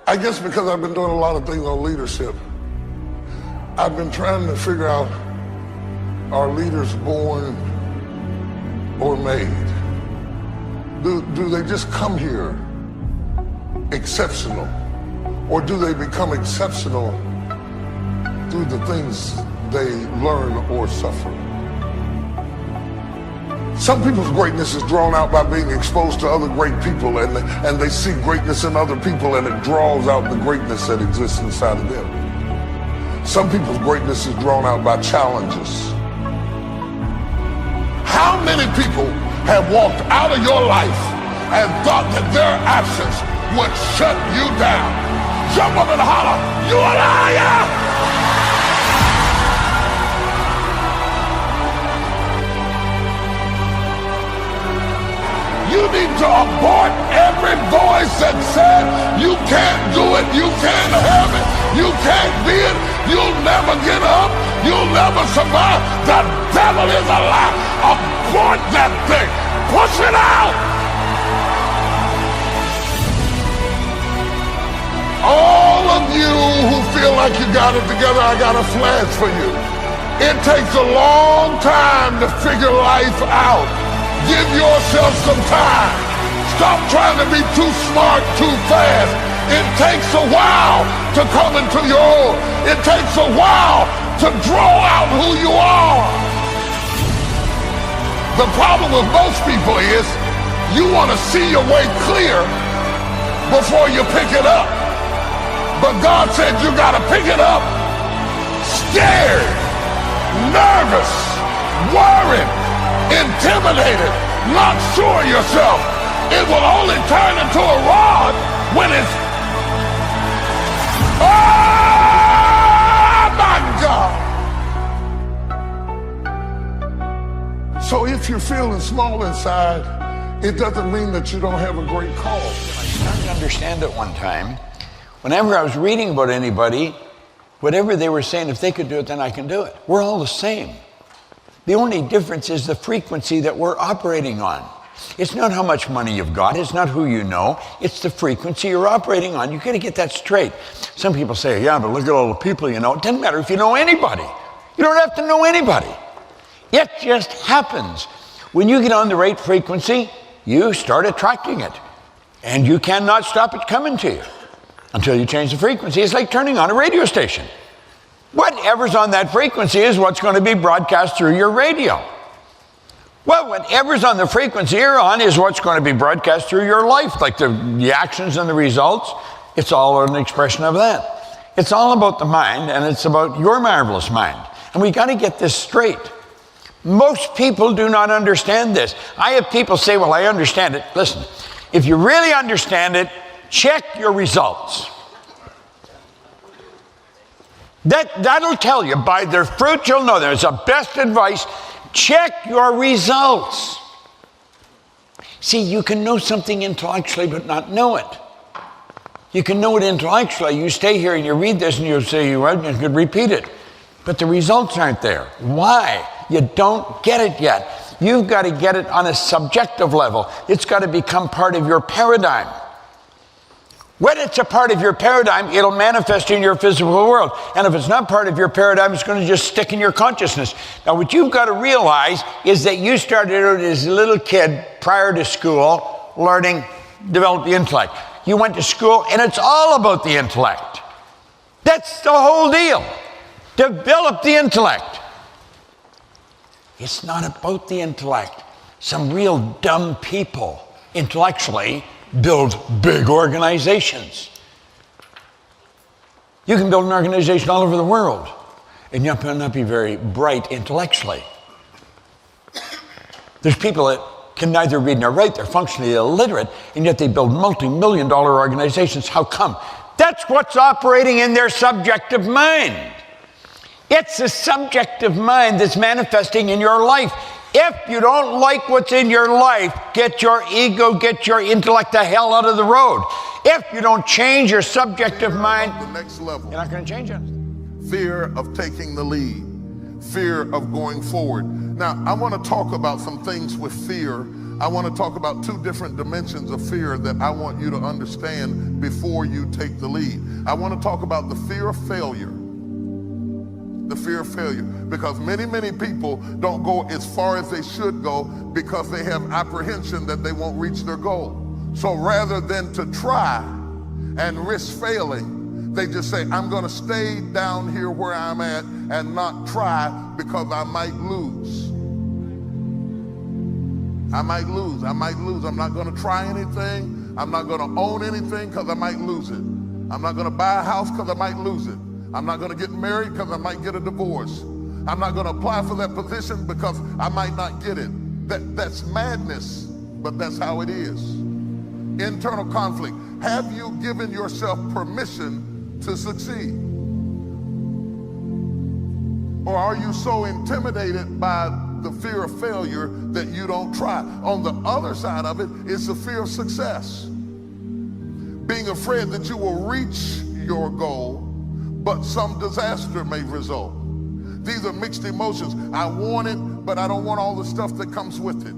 I guess because I've been doing a lot of things on leadership, I've been trying to figure out, are leaders born or made? Do they just come here exceptional? Or do they become exceptional through the things they learn or suffer? Some people's greatness is drawn out by being exposed to other great people, and they see greatness in other people, and it draws out the greatness that exists inside of them. Some people's greatness is drawn out by challenges. How many people have walked out of your life and thought that their absence would shut you down? Jump up and holler, "You a liar!" You need to abort every voice that said, you can't do it, you can't have it, you can't be it, you'll never get up, you'll never survive. The devil is a lie. Abort that thing. Push it out. All of you who feel like you got it together, I got a flash for you. It takes a long time to figure life out. Give yourself some time. Stop trying to be too smart too fast. It takes a while to come into your own. It takes a while to draw out who you are. The problem with most people is you want to see your way clear before you pick it up. But God said you got to pick it up scared, nervous, worried, intimidated, not sure of yourself. It will only turn into a rod when it's, oh my God. So if you're feeling small inside, it doesn't mean that you don't have a great cause. I started to understand at one time, whenever I was reading about anybody, whatever they were saying, if they could do it, then I can do it. We're all the same. The only difference is the frequency that we're operating on. It's not how much money you've got. It's not who you know. It's the frequency you're operating on. You've got to get that straight. Some people say, yeah, but look at all the people you know. It doesn't matter if you know anybody. You don't have to know anybody. It just happens. When you get on the right frequency, you start attracting it. And you cannot stop it coming to you until you change the frequency. It's like turning on a radio station. Whatever's on that frequency is what's going to be broadcast through your radio. Well, whatever's on the frequency you're on is what's going to be broadcast through your life, like the actions and the results. It's all an expression of that. It's all about the mind, and it's about your marvelous mind. And we got to get this straight. Most people do not understand this. I have people say, well, I understand it. Listen, if you really understand it, check your results. That'll tell you. By their fruit you'll know them. It's the best advice. Check your results. See, you can know something intellectually but not know it. You can know it intellectually. You stay here and you read this and you'll say, well, you could repeat it. But the results aren't there. Why? You don't get it yet. You've got to get it on a subjective level. It's got to become part of your paradigm. When it's a part of your paradigm, it'll manifest in your physical world. And if it's not part of your paradigm, it's going to just stick in your consciousness. Now, what you've got to realize is that you started out as a little kid prior to school, learning, develop the intellect. You went to school, and it's all about the intellect. That's the whole deal. Develop the intellect. It's not about the intellect. Some real dumb people, intellectually, build big organizations. You can build an organization all over the world, and you might not be very bright intellectually. There's people that can neither read nor write. They're functionally illiterate, and yet they build multi-million-dollar organizations. How come? That's what's operating in their subjective mind. It's a subjective mind that's manifesting in your life. If you don't like what's in your life, get your ego, get your intellect the hell out of the road. If you don't change your subjective mind, the next level. You're not going to change it. Fear of taking the lead, fear of going forward. Now, I want to talk about some things with fear I want to talk about two different dimensions of fear that I want you to understand before you take the lead. I want to talk about the fear of failure. The fear of failure. Because many people don't go as far as they should go because they have apprehension that they won't reach their goal. So rather than to try and risk failing, they just say, I'm going to stay down here where I'm at and not try because I might lose. I might lose. I'm not going to try anything. I'm not going to own anything because I might lose it. I'm not going to buy a house because I might lose it. I'm not going to get married because I might get a divorce. I'm not going to apply for that position because I might not get it. That's madness, but that's how it is. Internal conflict. Have you given yourself permission to succeed? Or are you so intimidated by the fear of failure that you don't try? On the other side of it is the fear of success. Being afraid that you will reach your goal, but some disaster may result. These are mixed emotions. I want it, but I don't want all the stuff that comes with it.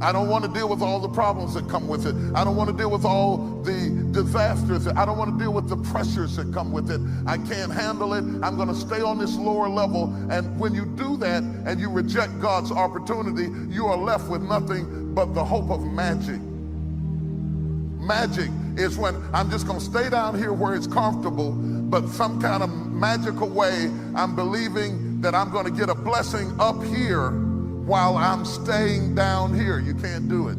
I don't want to deal with all the problems that come with it. I don't want to deal with all the disasters. I don't want to deal with the pressures that come with it. I can't handle it. I'm going to stay on this lower level. And when you do that and you reject God's opportunity, you are left with nothing but the hope of magic. Magic is when I'm just going to stay down here where it's comfortable, but some kind of magical way I'm believing that I'm going to get a blessing up here while I'm staying down here. You can't do it.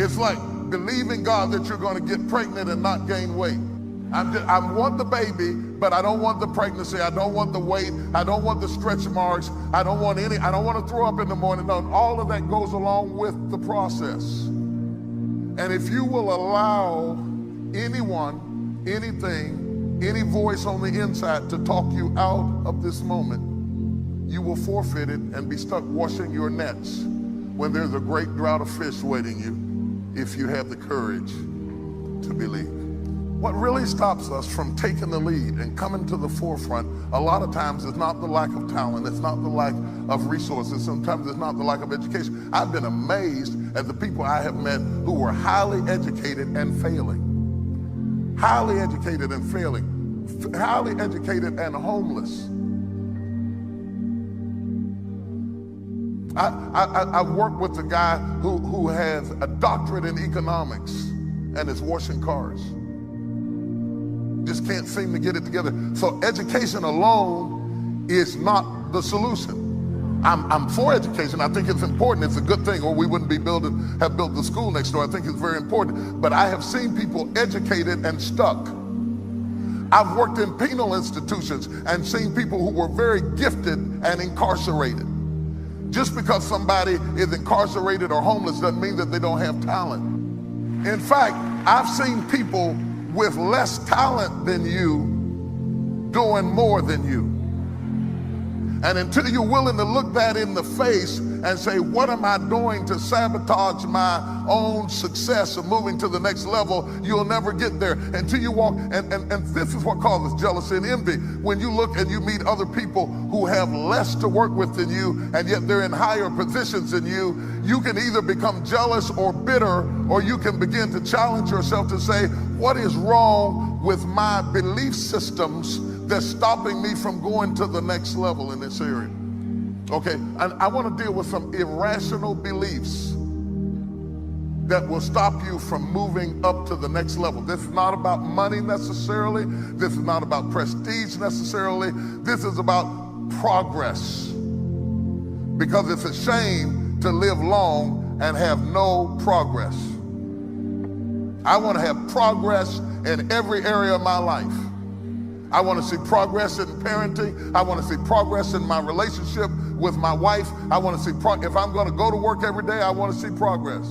It's like believing God that you're going to get pregnant and not gain weight. I want the baby, but I don't want the pregnancy. I don't want the weight. I don't want the stretch marks. I don't want to throw up in the morning. No, all of that goes along with the process. And if you will allow anyone, anything, any voice on the inside to talk you out of this moment, you will forfeit it and be stuck washing your nets when there's a great drought of fish waiting you if you have the courage to believe. What really stops us from taking the lead and coming to the forefront a lot of times is not the lack of talent, it's not the lack of resources, sometimes it's not the lack of education. I've been amazed at the people I have met who were highly educated and failing. Highly educated and failing. Highly educated and homeless. I worked with a guy who has a doctorate in economics and is washing cars. Just can't seem to get it together. So education alone is not the solution. I'm for education. I think it's important. It's a good thing, or we wouldn't be have built the school next door. I think it's very important. But I have seen people educated and stuck. I've worked in penal institutions and seen people who were very gifted and incarcerated. Just because somebody is incarcerated or homeless doesn't mean that they don't have talent. In fact, I've seen people with less talent than you doing more than you. And until you're willing to look that in the face and say, what am I doing to sabotage my own success of moving to the next level, you'll never get there until you walk. And this is what causes jealousy and envy. When you look and you meet other people who have less to work with than you, and yet they're in higher positions than you, you can either become jealous or bitter, or you can begin to challenge yourself to say, what is wrong with my belief systems that's stopping me from going to the next level in this area? Okay, and I want to deal with some irrational beliefs that will stop you from moving up to the next level. This is not about money necessarily. This is not about prestige necessarily. This is about progress. Because it's a shame to live long and have no progress. I want to have progress in every area of my life. I want to see progress in parenting. I want to see progress in my relationship with my wife. I want to see if I'm going to go to work every day, I want to see progress.